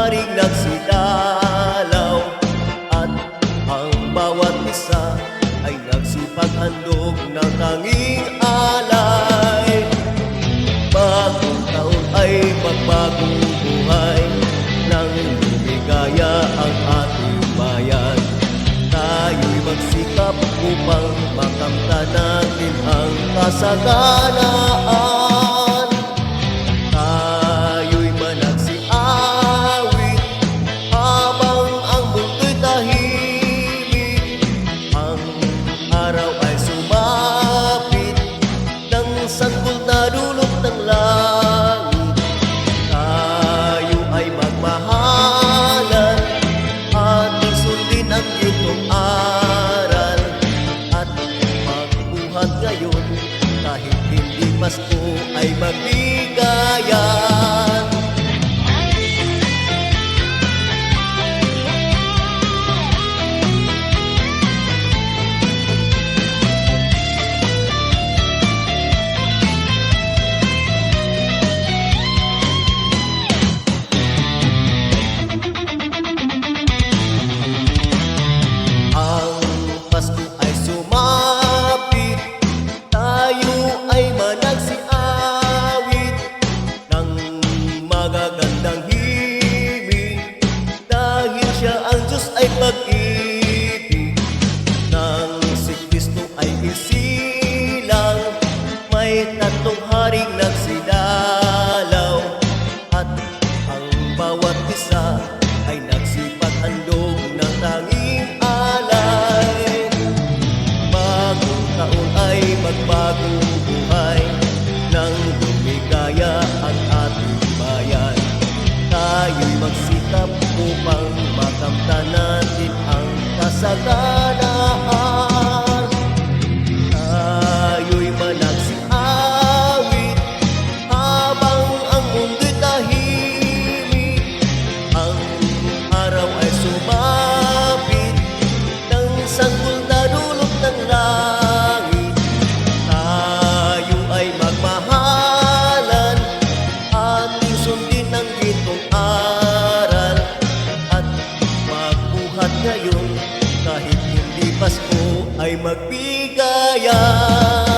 haring nagsidalaw, at ang bawat isa ay nagsipaghandog ng tanging alay. Bagong taon ay magbagong buhay, nang lumigaya ang ating bayan. Tayo'y magsikap upang makamtan natin ang kasaganaan. Tayo'y managsiawit habang ang mundo'y tahimik. Ang araw ay sumapit ng sanggol na dulot ng langit. Tayo ay magmahalan, ating sundin ang gintong aral, at magbuhat ngayon kahit hindi Pasko ay magbigayan. Ang Pasko ay sumapit, tayo ay managsiawit ng magagandang himig, dahil siya ang Diyos ay pag-ibig. Nang si Kristo ay isilang, may tatlong haring nagsidalaw, at ang bawat isa ay nagsipaghandog ng tanging alay. Bagong taon ay magbagong buhay, nang lumigaya ang ating bayan. Tayo'y magsikap upang makamtan natin ang kasaganaan. Tayo'y managsiawit habang ang mundo'y tahimik. Ang araw ay sumapit ng sanggol na dulot ng langit. Tayo ay magmahalan, ating sundin ang gintong aral, at magbuhat ngayon kahit hindi Pasko ay magbigayan.